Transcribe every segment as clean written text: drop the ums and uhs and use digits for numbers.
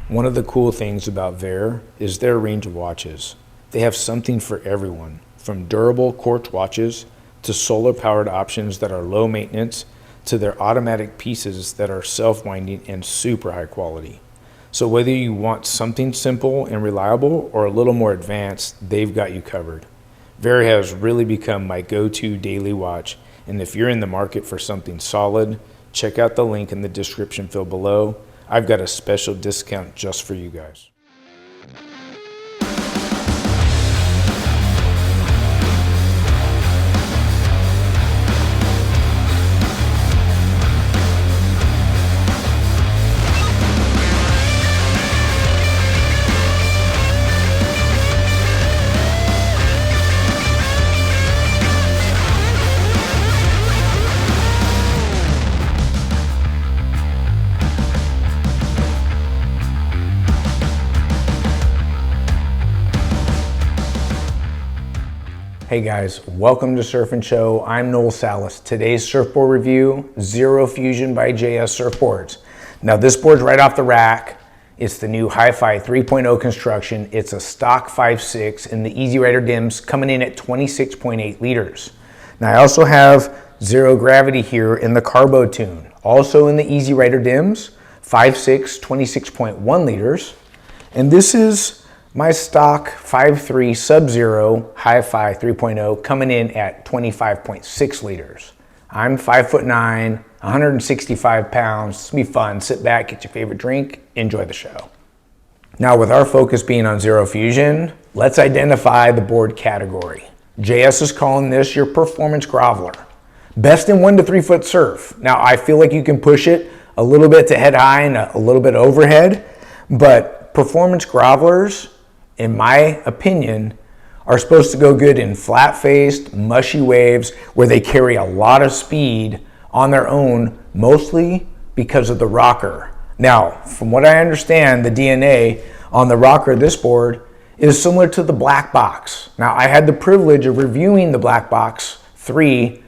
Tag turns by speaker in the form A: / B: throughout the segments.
A: One of the cool things about Vaer is their range of watches. They have something for everyone, from durable quartz watches to solar-powered options that are low maintenance to their automatic pieces that are self-winding and super high quality. So whether you want something simple and reliable or a little more advanced, they've got you covered. Vaer has really become my go-to daily watch, and if you're in the market for something solid, check out the link in the description field below. I've got a special discount just for you guys. Hey guys, welcome to Surf and Show. I'm Noel Salas. Today's surfboard review, Xero Fusion by JS Surfboards. Now this board's right off the rack. It's the new HYFY 3.0 construction. It's a stock 5.6 in the Easy Rider DIMS coming in at 26.8 liters. Now I also have zero gravity here in the Carbo tune. Also in the Easy Rider DIMS, 5.6, 26.1 liters. And this is my stock 5.3 Sub-Zero HYFY 3.0 coming in at 25.6 liters. I'm 5'9", 165 pounds. It's gonna be fun. Sit back, get your favorite drink, enjoy the show. Now with our focus being on Xero Fusion, let's identify the board category. JS is calling this your Performance Groveler. Best in 1 to 3 foot surf. Now I feel like you can push it a little bit to head high and a little bit overhead, but Performance Grovelers, in my opinion, are supposed to go good in flat-faced, mushy waves where they carry a lot of speed on their own, mostly because of the rocker. Now, from what I understand, the DNA on the rocker of this board is similar to the Blak Box. Now, I had the privilege of reviewing the Blak Box 3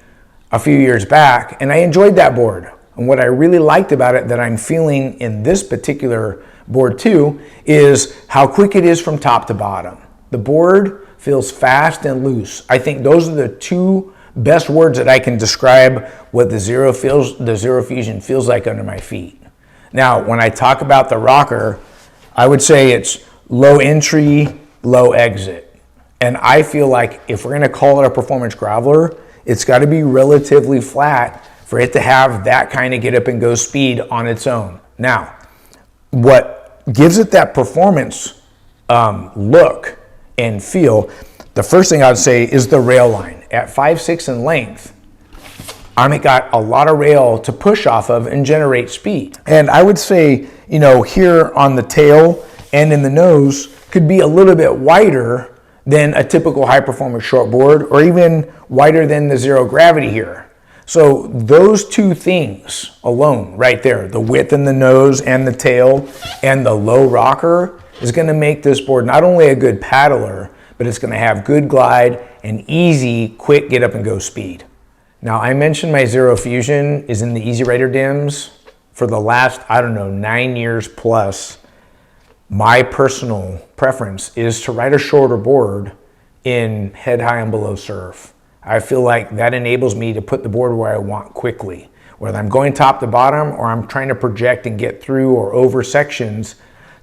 A: a few years back, and I enjoyed that board. And what I really liked about it that I'm feeling in this particular board too is how quick it is from top to bottom. The board feels fast and loose. I think those are the two best words that I can describe what the Xero Fusion feels like under my feet. Now, when I talk about the rocker, I would say it's low entry, low exit. And I feel like if we're gonna call it a Performance Groveler, it's gotta be relatively flat for it to have that kind of get up and go speed on its own. Now, what gives it that performance look and feel, the first thing I would say is the rail line. At 5'6" in length, I got a lot of rail to push off of and generate speed. And I would say, you know, here on the tail and in the nose could be a little bit wider than a typical high performance shortboard, or even wider than the zero gravity here. So those two things alone right there, the width in the nose and the tail and the low rocker, is gonna make this board not only a good paddler, but it's gonna have good glide and easy, quick get up and go speed. Now I mentioned my Xero Fusion is in the Easy Rider DIMS for the last, I don't know, 9 years plus. My personal preference is to ride a shorter board in head high and below surf. I feel like that enables me to put the board where I want quickly, whether I'm going top to bottom or I'm trying to project and get through or over sections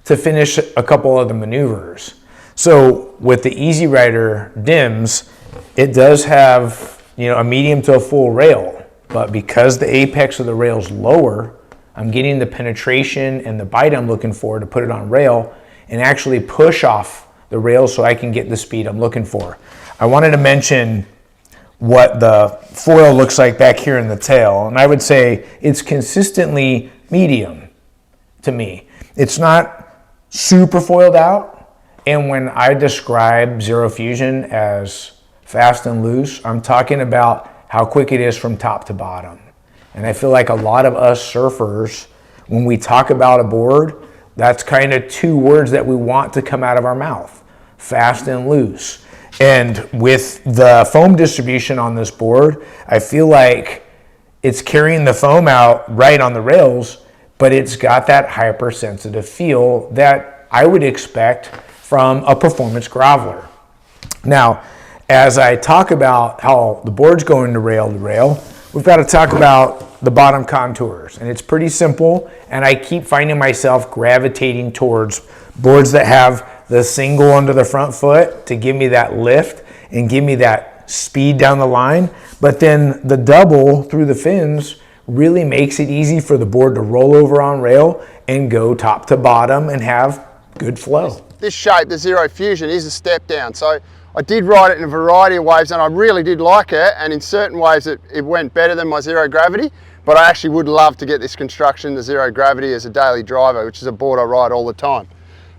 A: to finish a couple of the maneuvers. So with the Easy Rider DIMS, it does have, you know, a medium to a full rail, but because the apex of the rail is lower, I'm getting the penetration and the bite I'm looking for to put it on rail and actually push off the rail so I can get the speed I'm looking for. I wanted to mention what the foil looks like back here in the tail, and I would say it's consistently medium to me. It's not super foiled out, and when I describe Xero Fusion as fast and loose, I'm talking about how quick it is from top to bottom. And I feel like a lot of us surfers, when we talk about a board, that's kind of two words that we want to come out of our mouth, fast and loose. And with the foam distribution on this board, I feel like it's carrying the foam out right on the rails, but it's got that hypersensitive feel that I would expect from a Performance Groveler. Now, as I talk about how the board's going to rail, we've got to talk about the bottom contours. And it's pretty simple, and I keep finding myself gravitating towards boards that have the single under the front foot to give me that lift and give me that speed down the line. But then the double through the fins really makes it easy for the board to roll over on rail and go top to bottom and have good flow.
B: This shape, the Xero Fusion, is a step down. So I did ride it in a variety of waves, and I really did like it. And in certain waves, it went better than my Zero Gravity. But I actually would love to get this construction, the Zero Gravity, as a daily driver, which is a board I ride all the time.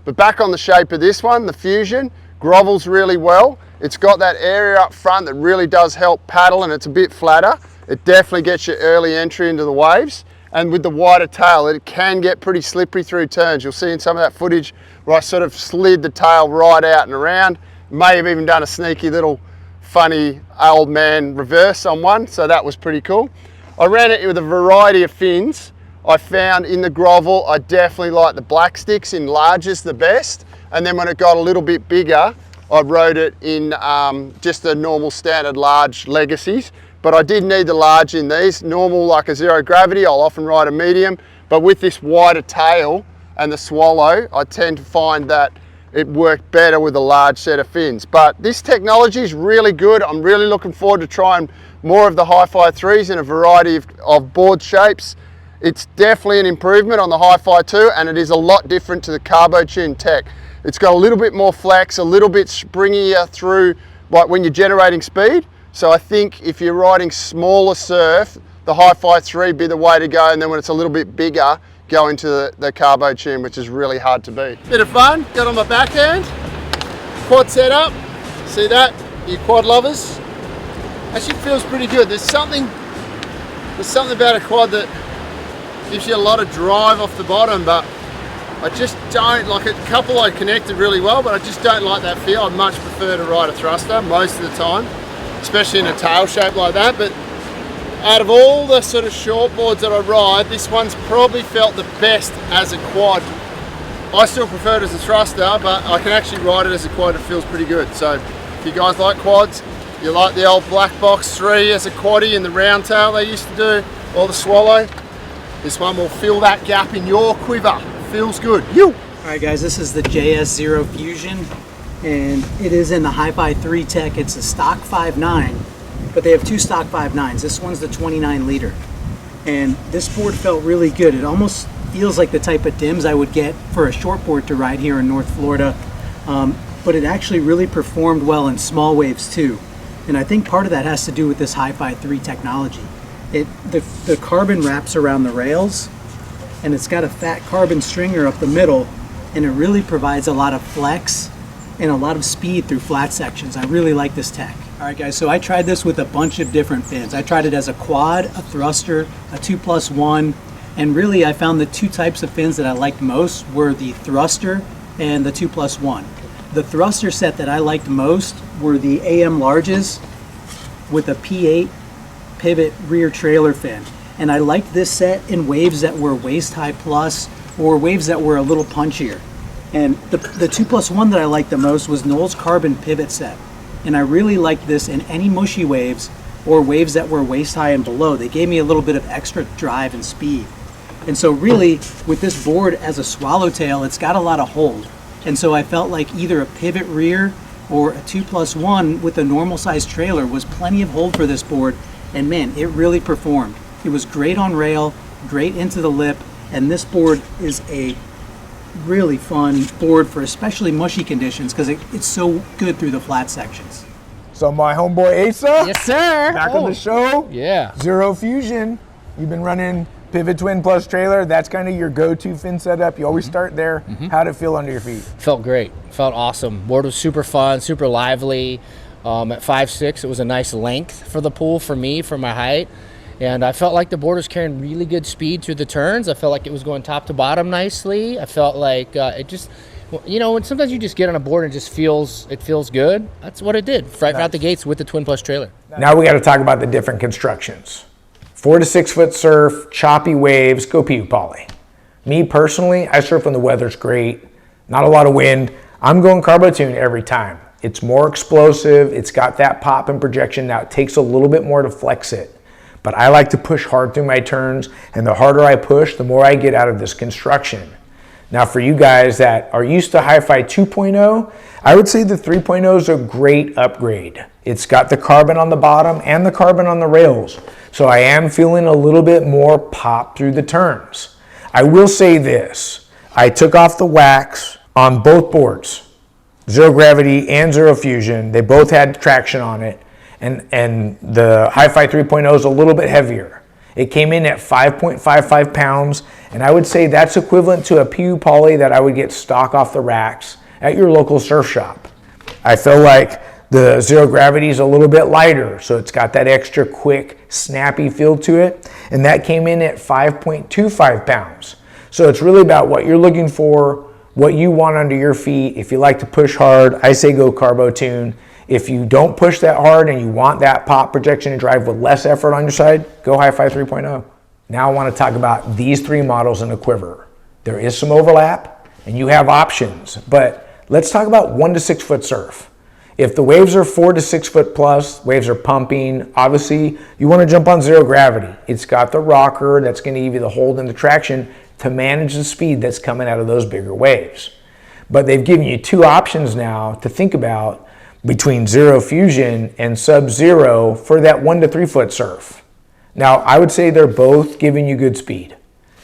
B: But back on the shape of this one, the Fusion, grovels really well. It's got that area up front that really does help paddle, and it's a bit flatter. It definitely gets you early entry into the waves. And with the wider tail, it can get pretty slippery through turns. You'll see in some of that footage where I sort of slid the tail right out and around. May have even done a sneaky little funny old man reverse on one, so that was pretty cool. I ran it with a variety of fins. I found in the grovel, I definitely like the black sticks in largest the best. And then when it got a little bit bigger, I rode it in just the normal standard large legacies. But I did need the large in these. Normal, like a Zero Gravity, I'll often ride a medium. But with this wider tail and the swallow, I tend to find that it worked better with a large set of fins. But this technology is really good. I'm really looking forward to trying more of the HYFY 3s in a variety of board shapes. It's definitely an improvement on the HYFY 2, and it is a lot different to the Carbo Tune tech. It's got a little bit more flex, a little bit springier through, like when you're generating speed. So I think if you're riding smaller surf, the HYFY 3 be the way to go, and then when it's a little bit bigger, go into the Carbo Tune, which is really hard to beat. Bit of fun, got on my backhand, quad setup, see that, you quad lovers? Actually feels pretty good. There's something about a quad that gives you a lot of drive off the bottom, but I just don't like it. A couple I connected really well, but I just don't like that feel. I much prefer to ride a thruster most of the time, especially in a tail shape like that. But out of all the sort of short boards that I ride, this one's probably felt the best as a quad. I still prefer it as a thruster, but I can actually ride it as a quad. It feels pretty good. So if you guys like quads, you like the old Blak Box 3 as a quaddie and the round tail they used to do, or the swallow, this one will fill that gap in your quiver. Feels good. You.
C: All right, guys, this is the JS Xero Fusion, and it is in the HYFY 3 tech. It's a stock 5.9, but they have two stock 5.9s. This one's the 29 liter, and this board felt really good. It almost feels like the type of dims I would get for a short board to ride here in North Florida, but it actually really performed well in small waves too. And I think part of that has to do with this HYFY 3 technology. The carbon wraps around the rails, and it's got a fat carbon stringer up the middle, and it really provides a lot of flex and a lot of speed through flat sections. I really like this tech. All right, guys, so I tried this with a bunch of different fins. I tried it as a quad, a thruster, a 2+1, and really I found the two types of fins that I liked most were the thruster and the 2+1. The thruster set that I liked most were the AM larges with a P8 pivot rear trailer fin. And I liked this set in waves that were waist high plus or waves that were a little punchier. And the 2+1 that I liked the most was Noel's carbon pivot set. And I really liked this in any mushy waves or waves that were waist high and below. They gave me a little bit of extra drive and speed. And so really with this board as a swallowtail, it's got a lot of hold. And so I felt like either a pivot rear or a 2+1 with a normal size trailer was plenty of hold for this board. And man, it really performed. It was great on rail, great into the lip, and this board is a really fun board for especially mushy conditions because it's so good through the flat sections.
A: So my homeboy Asa,
D: Yes, sir.
A: back on the show.
D: Yeah.
A: Xero Fusion. You've been running pivot twin plus trailer. That's kind of your go-to fin setup. You always start there. How'd it feel under your feet?
D: Felt great. Felt awesome. Board was super fun, super lively. At 5'6", it was a nice length for the pool for me, for my height. And I felt like the board was carrying really good speed through the turns. I felt like it was going top to bottom nicely. I felt like it just, you know, when sometimes you just get on a board and it just feels good. That's what it did right out the gates with the twin plus trailer.
A: Now we got to talk about the different constructions. 4 to 6 foot surf, choppy waves, go Pew Poly. Me personally, I surf when the weather's great, not a lot of wind. I'm going carbo tune every time. It's more explosive, it's got that pop and projection. Now it takes a little bit more to flex it, but I like to push hard through my turns, and the harder I push, the more I get out of this construction. Now for you guys that are used to HYFY 2.0, I would say the 3.0 is a great upgrade. It's got the carbon on the bottom and the carbon on the rails. So I am feeling a little bit more pop through the turns. I will say this, I took off the wax on both boards, Zero Gravity and Xero Fusion. They both had traction on it, and the HYFY 3.0 is a little bit heavier. It came in at 5.55 pounds, and I would say that's equivalent to a PU poly that I would get stock off the racks at your local surf shop. I feel like the Zero Gravity is a little bit lighter, so it's got that extra quick, snappy feel to it, and that came in at 5.25 pounds. So it's really about what you're looking for, what you want under your feet. If you like to push hard, I say go carbo tune. If you don't push that hard and you want that pop projection and drive with less effort on your side, go HYFY 3.0. Now I want to talk about these three models in the Quiver. There is some overlap and you have options, but let's talk about 1 to 6 foot surf. If the waves are 4 to 6 foot plus, waves are pumping, obviously you want to jump on Zero Gravity. It's got the rocker that's going to give you the hold and the traction to manage the speed that's coming out of those bigger waves. But they've given you two options now to think about between Xero Fusion and Sub-Zero for that 1 to 3 foot surf. Now, I would say they're both giving you good speed.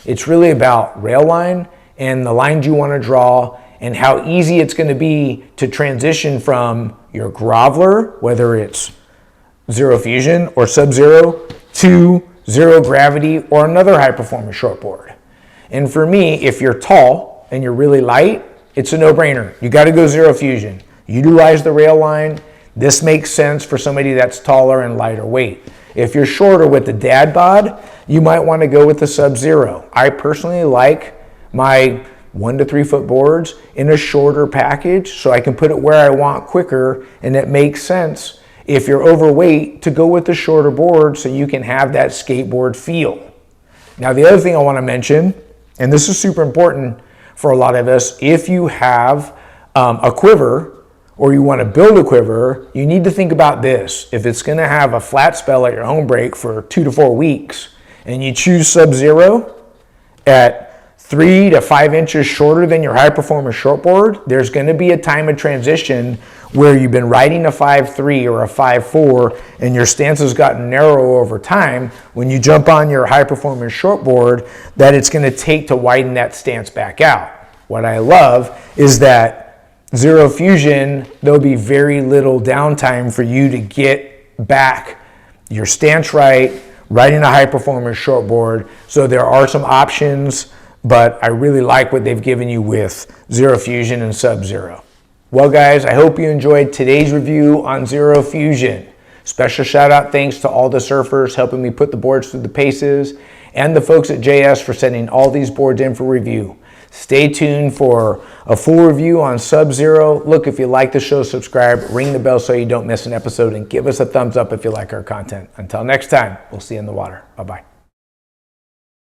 A: It's really about rail line and the lines you want to draw and how easy it's going to be to transition from your groveler, whether it's Xero Fusion or Sub-Zero, to Zero Gravity or another high performance shortboard. And for me, if you're tall and you're really light, it's a no-brainer. You got to go Xero Fusion. Utilize the rail line. This makes sense for somebody that's taller and lighter weight. If you're shorter with the dad bod, you might want to go with the Sub-Zero. I personally like my 1 to 3 foot boards in a shorter package so I can put it where I want quicker, and it makes sense if you're overweight to go with the shorter board so you can have that skateboard feel. Now the other thing I want to mention, and this is super important for a lot of us, if you have a quiver or you want to build a quiver, you need to think about this. If it's going to have a flat spell at your home break for 2 to 4 weeks and you choose Sub-Zero at 3 to 5 inches shorter than your high performance shortboard, there's going to be a time of transition where you've been riding a 5.3 or a 5.4 and your stance has gotten narrow over time. When you jump on your high performance shortboard, that it's going to take to widen that stance back out. What I love is that Xero Fusion, there'll be very little downtime for you to get back your stance right, riding a high performance shortboard. So there are some options, but I really like what they've given you with Xero Fusion and Sub-Zero. Well guys, I hope you enjoyed today's review on Xero Fusion. Special shout out thanks to all the surfers helping me put the boards through the paces, and the folks at JS for sending all these boards in for review. Stay tuned for a full review on Sub-Zero. Look, if you like the show, subscribe, ring the bell so you don't miss an episode, and give us a thumbs up if you like our content. Until next time, we'll see you in the water. Bye-bye.